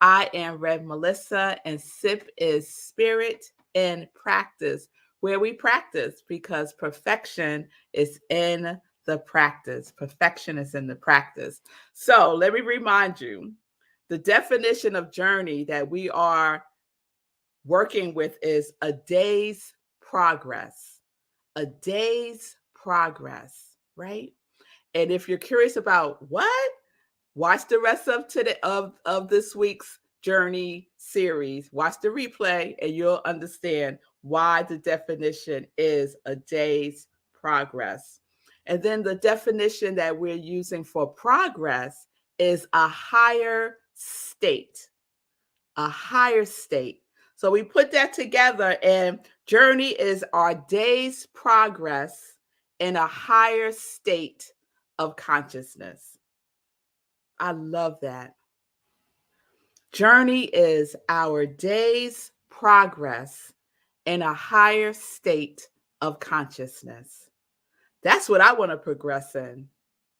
I am Melissa, and SIP is Spirit in Practice, where we practice because perfection is in the practice. Perfection is in the practice. So let me remind you, the definition of journey that we are working with is a day's progress. A day's progress, right? And if you're curious about what, watch the rest of today of this week's journey series. Watch the replay and you'll understand why the definition is a day's progress. And then the definition that we're using for progress is a higher state. A higher state. So we put that together, and journey is our day's progress in a higher state of consciousness. I love that. Journey is our day's progress in a higher state of consciousness. That's what I want to progress in.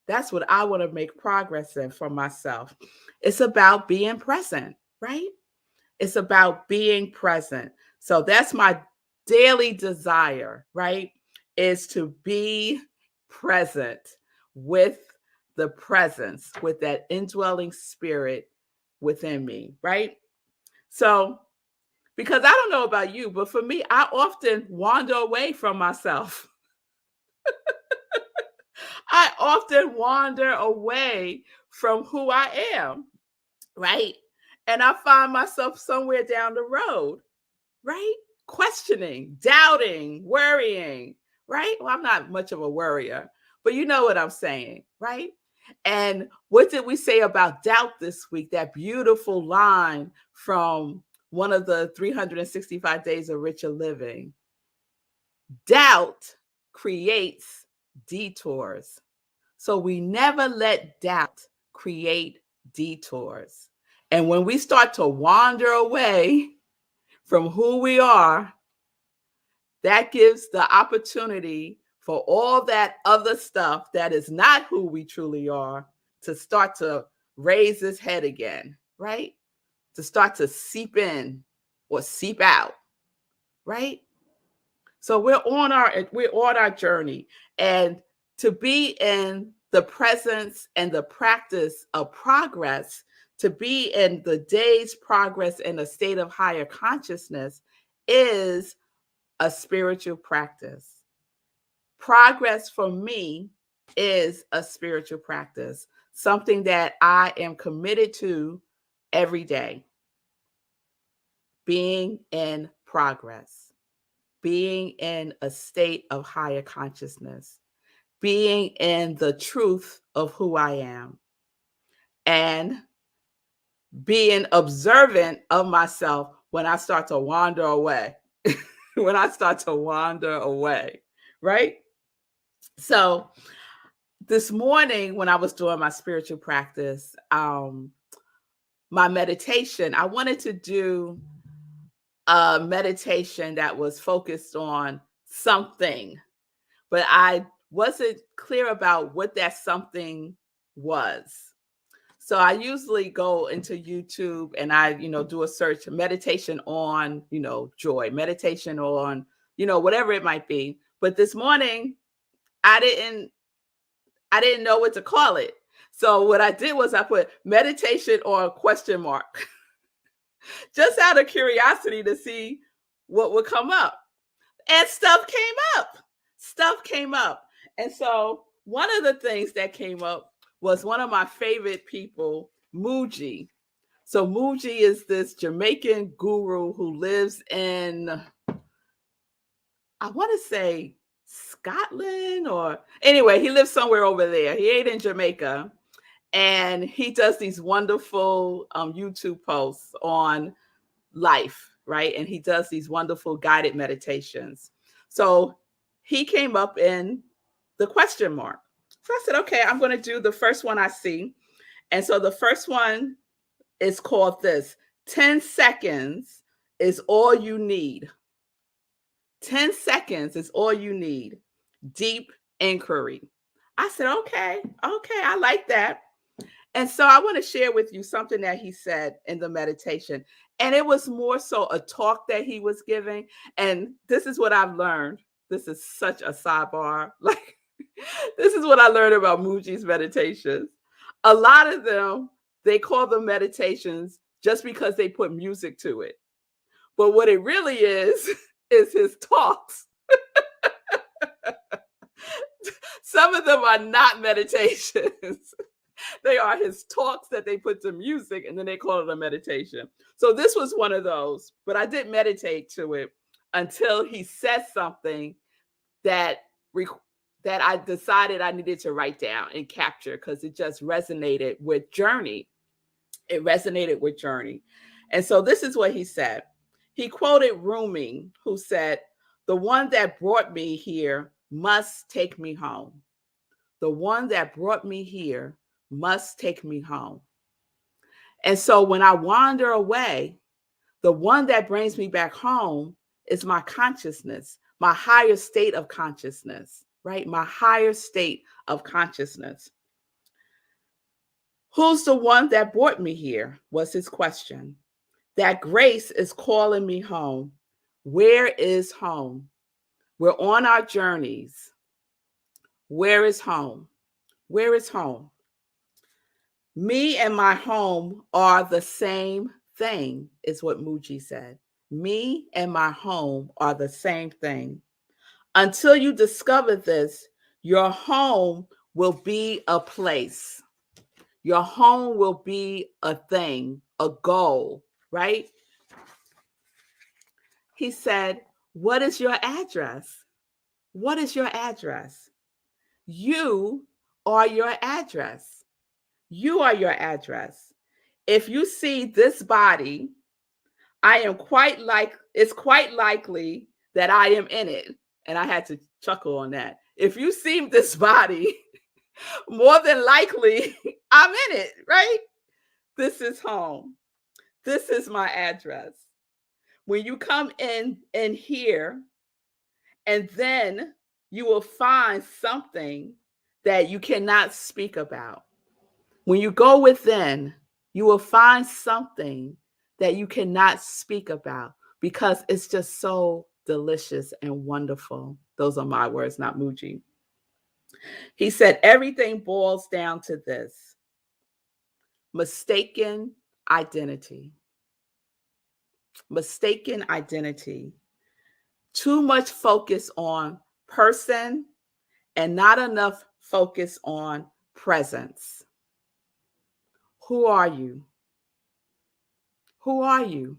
That's what I want to make progress in for myself. It's about being present, right? It's about being present. So that's my daily desire, right? Is to be present with the presence, with that indwelling spirit within me, right? So, because I don't know about you, but for me, I often wander away from myself. I often wander away from who I am, right? And I find myself somewhere down the road, right? Questioning, doubting, worrying, right? Well, I'm not much of a worrier, but you know what I'm saying, right? And what did we say about doubt this week? That beautiful line from one of the 365 days of richer living. Doubt creates detours. So we never let doubt create detours. And when we start to wander away from who we are, that gives the opportunity for all that other stuff that is not who we truly are to start to raise its head again, right? To start to seep in or seep out, right? So we're on our journey, and to be in the presence and the practice of progress, to be in the day's progress in a state of higher consciousness is a spiritual practice. Progress for me is a spiritual practice, something that I am committed to every day. Being in progress, being in a state of higher consciousness, being in the truth of who I am, and being observant of myself when I start to wander away. When I start to wander away, right? So this morning when I was doing my spiritual practice, my meditation, I wanted to do a meditation that was focused on something, but I wasn't clear about what that something was. So I usually go into YouTube and I, do a search, meditation on, joy, meditation on, whatever it might be. But this morning, I didn't know what to call it. So what I did was I put meditation on ? Just out of curiosity to see what would come up. And stuff came up. And so one of the things that came up was one of my favorite people, Muji. So Muji is this Jamaican guru who lives in, I want to say Scotland, or anyway, he lives somewhere over there. He ain't in Jamaica. And he does these wonderful YouTube posts on life, right? And he does these wonderful guided meditations. So he came up in the ? So I said, okay, I'm going to do the first one I see. And so the first one is called this: 10 seconds is all you need. 10 seconds is all you need. Deep inquiry. I said, okay, I like that. And so I want to share with you something that he said in the meditation. And it was more so a talk that he was giving. And this is what I've learned. This is such a sidebar. Like, this is what I learned about Muji's meditations. A lot of them, they call them meditations just because they put music to it. But what it really is his talks. Some of them are not meditations. They are his talks that they put to music, and then they call it a meditation. So this was one of those, but I didn't meditate to it until he said something that I decided I needed to write down and capture, because it just resonated with Journey. It resonated with Journey. And so this is what he said. He quoted Rumi, who said, "The one that brought me here must take me home. The one that brought me here must take me home." And so when I wander away, the one that brings me back home is my consciousness, my higher state of consciousness, right? My higher state of consciousness. Who's the one that brought me here? Was his question. That grace is calling me home. Where is home? We're on our journeys. Where is home? Where is home? Me and my home are the same thing, is what Muji said. Me and my home are the same thing. Until you discover this, your home will be a place. Your home will be a thing, a goal, right? He said, what is your address? What is your address? You are your address. You are your address. If you see this body, it's quite likely that I am in it. And I had to chuckle on that. If you see this body, more than likely I'm in it, right? This is home. This is my address. When you come in here, and then you will find something that you cannot speak about. When you go within, you will find something that you cannot speak about because it's just so delicious and wonderful. Those are my words, not Muji. He said, everything boils down to this: mistaken identity. Mistaken identity. Too much focus on person and not enough focus on presence. Who are you? Who are you?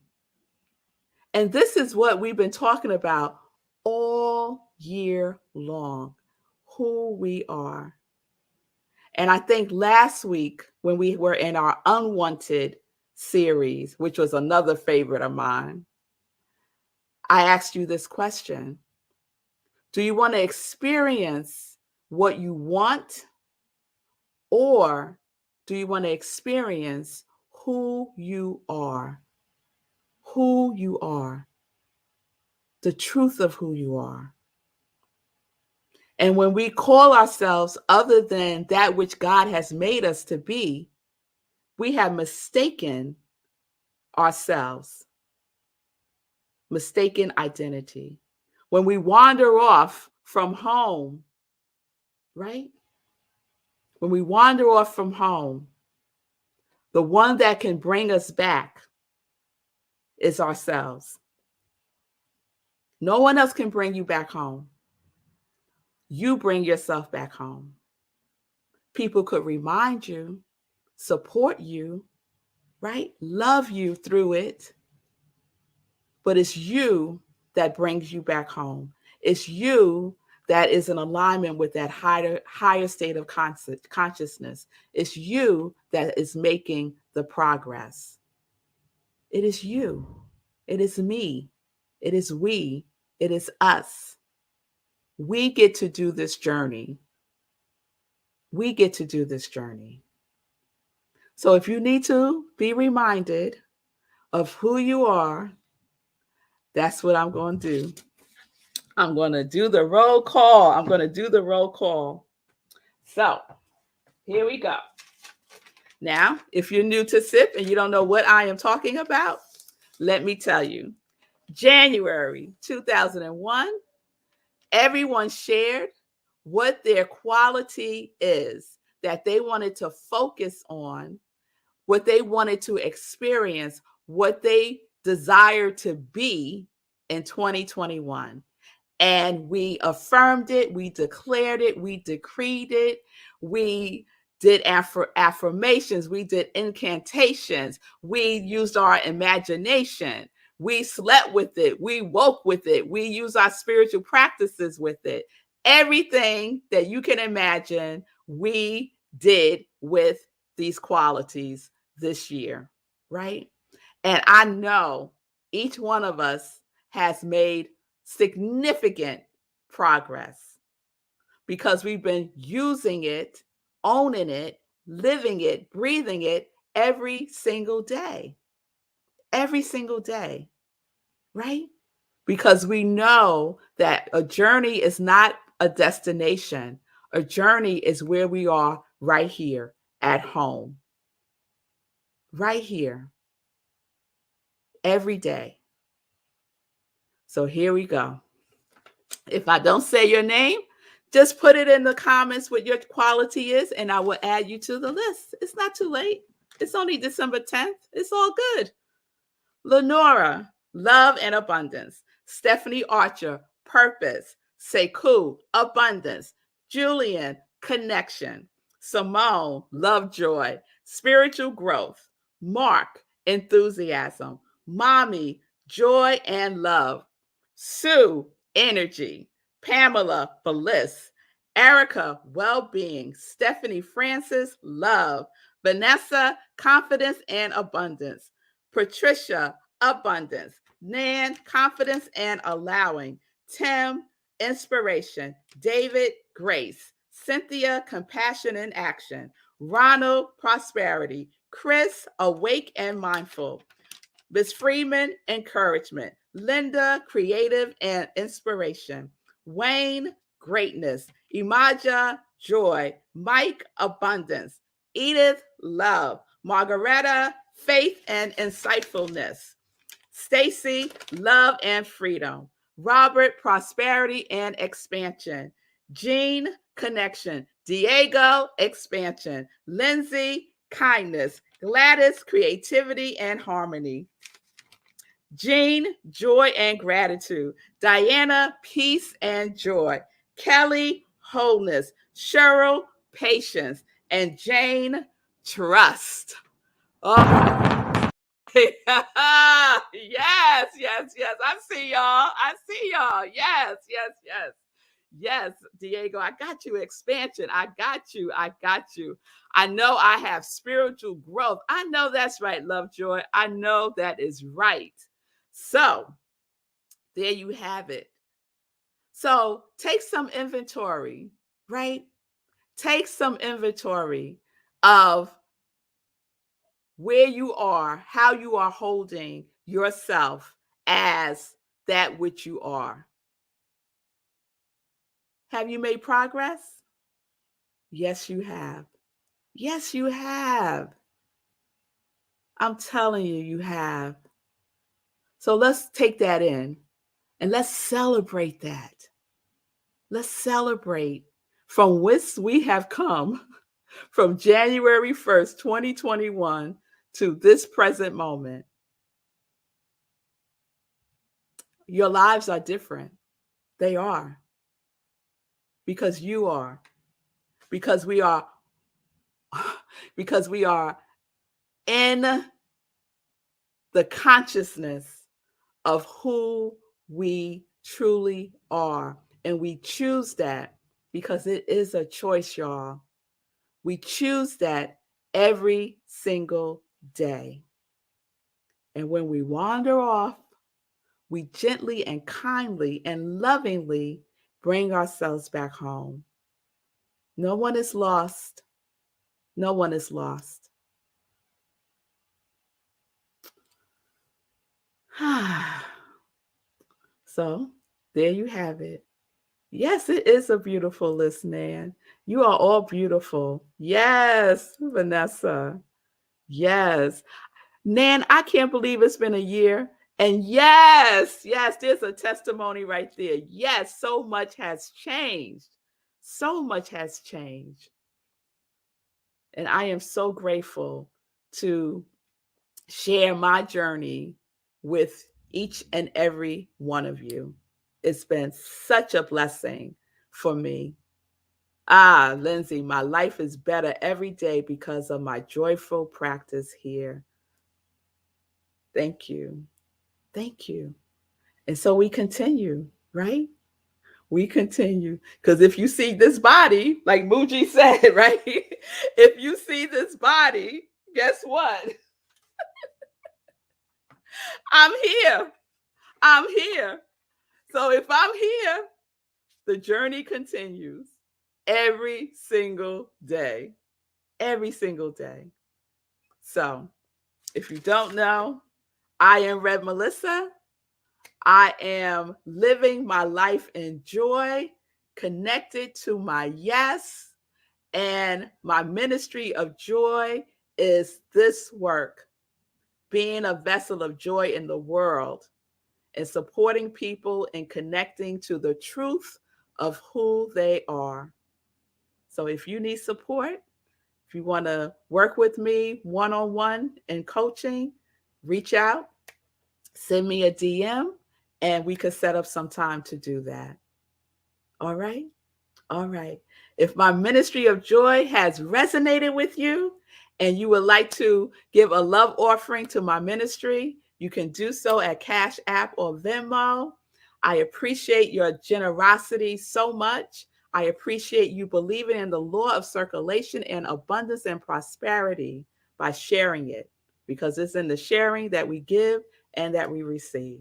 And this is what we've been talking about all year long, who we are. And I think last week when we were in our Unwanted series, which was another favorite of mine, I asked you this question. Do you want to experience what you want, or do you want to experience who you are? Who you are. The truth of who you are. And when we call ourselves other than that which God has made us to be, we have mistaken ourselves. Mistaken identity. When we wander off from home, right? When we wander off from home, the one that can bring us back is ourselves. No one else can bring you back home. You bring yourself back home. People could remind you, support you, right? Love you through it. But it's you that brings you back home. It's you that is in alignment with that higher state of consciousness. It's you that is making the progress. It is you. It is me. It is we. It is us. We get to do this journey. We get to do this journey. So if you need to be reminded of who you are, that's what I'm going to do. I'm going to do the roll call. So here we go. Now, if you're new to SIP and you don't know what I am talking about, let me tell you. January 2001, everyone shared what their quality is that they wanted to focus on, what they wanted to experience, what they desire to be in 2021. And we affirmed it, we declared it, we decreed it, we did affirmations, we did incantations, we used our imagination, we slept with it, we woke with it, we used our spiritual practices with it. Everything that you can imagine, we did with these qualities this year, right? And I know each one of us has made significant progress because we've been using it, owning it, living it, breathing it every single day. Every single day, right? Because we know that a journey is not a destination. A journey is where we are right here at home. Right here. Every day. So here we go. If I don't say your name, just put it in the comments what your quality is, and I will add you to the list. It's not too late. It's only December 10th. It's all good. Lenora, love and abundance. Stephanie Archer, purpose. Sekou, abundance. Julian, connection. Simone, love, joy. Spiritual growth. Mark, enthusiasm. Mommy, joy and love. Sue, energy. Pamela, bliss. Erica, well-being. Stephanie Francis, love. Vanessa, confidence and abundance. Patricia, abundance. Nan, confidence and allowing. Tim, inspiration. David, grace. Cynthia, compassion and action. Ronald, prosperity. Chris, awake and mindful. Ms. Freeman, encouragement. Linda, creative and inspiration. Wayne, greatness. Imaja, joy. Mike, abundance. Edith, love. Margaretta, faith and insightfulness. Stacy, love and freedom. Robert, prosperity and expansion. Jean, connection. Diego, expansion. Lindsay, kindness. Gladys, creativity and harmony. Jean, joy and gratitude. Diana, peace and joy. Kelly, wholeness. Cheryl, patience. And Jane, trust. Oh, yes, yes, yes. I see y'all. I see y'all. Yes, yes, yes. Yes, Diego, I got you. Expansion. I got you. I got you. I know I have spiritual growth. I know that's right, Lovejoy. I know that is right. So there you have it. So take some inventory, right? Take some inventory of where you are, how you are holding yourself as that which you are. Have you made progress? Yes, you have. Yes, you have. I'm telling you, you have. So let's take that in and let's celebrate that. Let's celebrate from whence we have come from January 1st, 2021 to this present moment. Your lives are different. They are. Because you are. Because we are in the consciousness of who we truly are. And we choose that because it is a choice, y'all. We choose that every single day. And when we wander off, we gently and kindly and lovingly bring ourselves back home. No one is lost. No one is lost. So there you have it. Yes, it is a beautiful list, Nan. You are all beautiful. Yes, Vanessa. Yes. Nan, I can't believe it's been a year. And yes, there's a testimony right there. Yes, so much has changed. So much has changed. And I am so grateful to share my journey with each and every one of you. It's been such a blessing for me. Lindsay, my life is better every day because of my joyful practice here. Thank you. Thank you. And so we continue, right? We continue. Because if you see this body, like Muji said, right? If you see this body, guess what? I'm here. I'm here. So if I'm here, the journey continues every single day. Every single day. So if you don't know, I am Melissa. I am living my life in joy, connected to my yes, and my ministry of joy is this work, being a vessel of joy in the world and supporting people and connecting to the truth of who they are. So if you need support, if you want to work with me one-on-one in coaching, reach out, send me a DM, and we could set up some time to do that. All right? All right. If my ministry of joy has resonated with you and you would like to give a love offering to my ministry, you can do so at Cash App or Venmo. I appreciate your generosity so much. I appreciate you believing in the law of circulation and abundance and prosperity by sharing it, because it's in the sharing that we give and that we receive.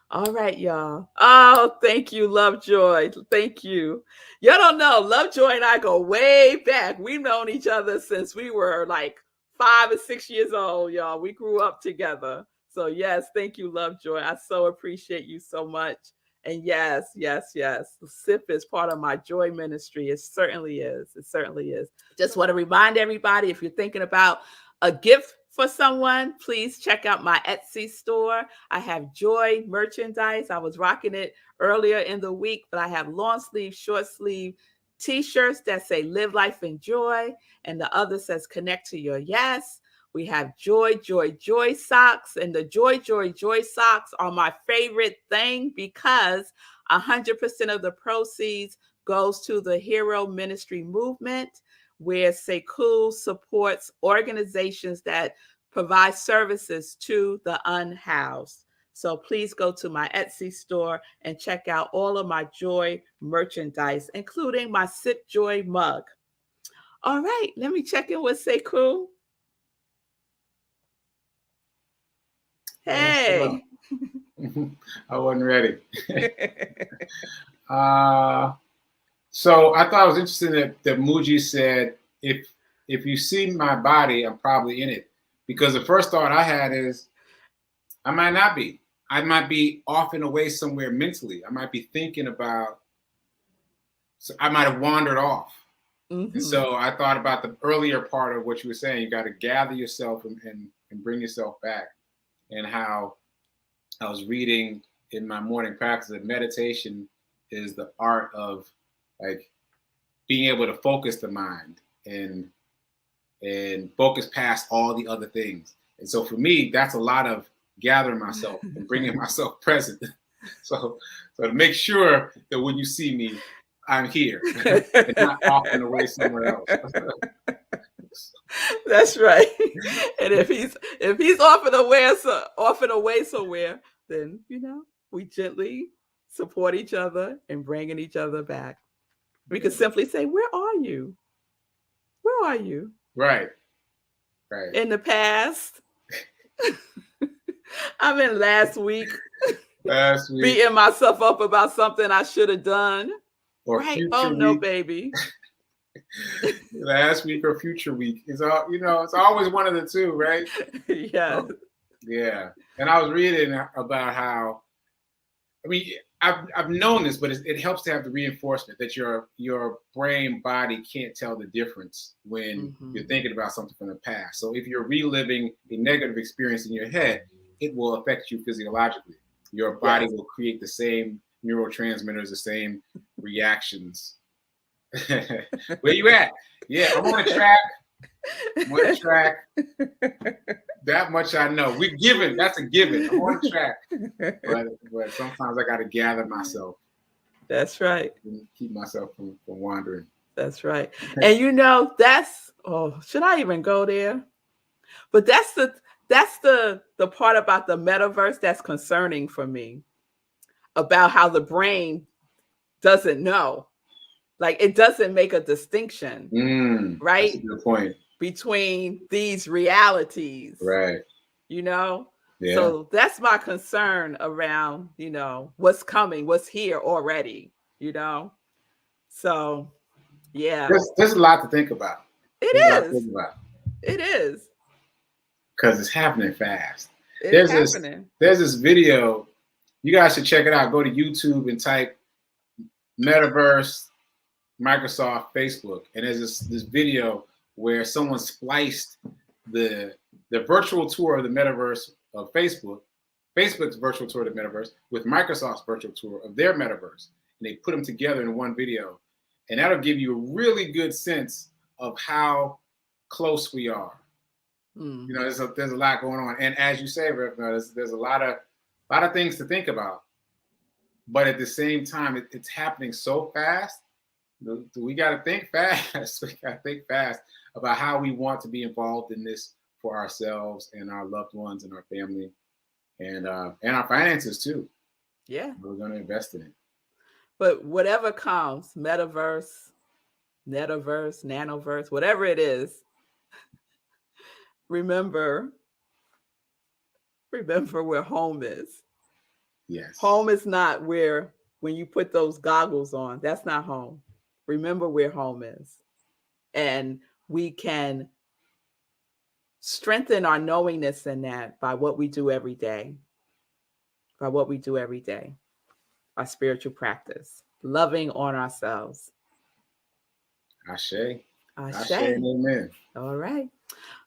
All right, y'all. Oh, thank you, Lovejoy. Thank you. Y'all don't know, Lovejoy and I go way back. We've known each other since we were like 5 or 6 years old, y'all. We grew up together. So yes, thank you, Lovejoy. I so appreciate you so much. And yes, the SIP is part of my joy ministry. It certainly is. It certainly is. Just want to remind everybody, if you're thinking about a gift for someone, please check out my Etsy store. I have joy merchandise. I was rocking it earlier in the week, but I have long sleeve, short sleeve t-shirts that say live life in joy, and the other says connect to your yes. We have joy socks, and the joy socks are my favorite thing because 100% of the proceeds goes to the Hero Ministry Movement, where Sekou supports organizations that provide services to the unhoused. So please go to my Etsy store and check out all of my joy merchandise, including my Sip Joy mug. All right, let me check in with Sekou. Hey. I wasn't ready. So I thought it was interesting that Muji said, if you see my body, I'm probably in it. Because the first thought I had is, I might not be. I might be off and away somewhere mentally. I might be thinking about, so I might have wandered off. Mm-hmm. And so I thought about the earlier part of what you were saying. You got to gather yourself and bring yourself back. And how I was reading in my morning practice that meditation is the art of like being able to focus the mind and focus past all the other things. And so for me, that's a lot of gathering myself and bringing myself present. So to make sure that when you see me, I'm here and not off and away somewhere else. That's right. And if he's off and away somewhere, then we gently support each other and bringing each other back. We could simply say, "Where are you? Where are you?" Right. In the past, I'm in last week. Beating myself up about something I should have done. Or right? Oh no, week. Baby. Last week or future week. It's all it's always one of the two, right? Yeah. Yeah. And I was reading about how, I've known this, but it helps to have the reinforcement that your brain body can't tell the difference when you're thinking about something from the past. So if you're reliving a negative experience in your head, it will affect you physiologically. Your body will create the same neurotransmitters, the same reactions. Where you at? Yeah, I'm on a track. I'm on a track. That much I know. We're given. That's a given. I'm on track. But sometimes I got to gather myself. That's right. And keep myself from wandering. That's right. And you know, that's, oh, should I even go there? But that's the part about the metaverse that's concerning for me, about how the brain doesn't know. Like, it doesn't make a distinction, right? That's a good point. Between these realities. Right. You know? Yeah. So that's my concern around, you know, what's coming, what's here already, you know? So, yeah. There's a lot to think about. It is. Because it's happening fast. It's happening. There's this video. You guys should check it out. Go to YouTube and type Metaverse, Microsoft, Facebook. And there's this video where someone spliced the virtual tour of the metaverse of Facebook's virtual tour of the metaverse, with Microsoft's virtual tour of their metaverse. And they put them together in one video. And that'll give you a really good sense of how close we are. You know, there's a lot going on. And as you say, Rev, there's a lot of things to think about. But at the same time, it's happening so fast. We got to think fast. We got to think fast about how we want to be involved in this for ourselves and our loved ones and our family and our finances too. Yeah. We're going to invest in it. But whatever comes, metaverse, netaverse, nanoverse, whatever it is, remember where home is. Yes. Home is not where, when you put those goggles on, that's not home. Remember where home is. And we can strengthen our knowingness in that by what we do every day. By what we do every day. Our spiritual practice. Loving on ourselves. Ashe. Ashe. Amen. All right.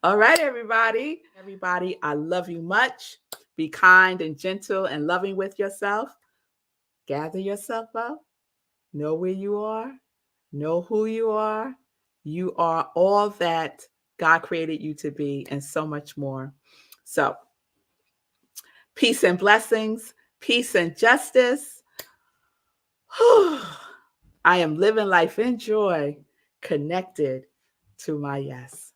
All right, everybody. Everybody, I love you much. Be kind and gentle and loving with yourself. Gather yourself up. Know where you are. Know who you are. You are all that God created you to be and so much more. So, peace and blessings. Peace and justice. I am living life in joy, connected to my yes.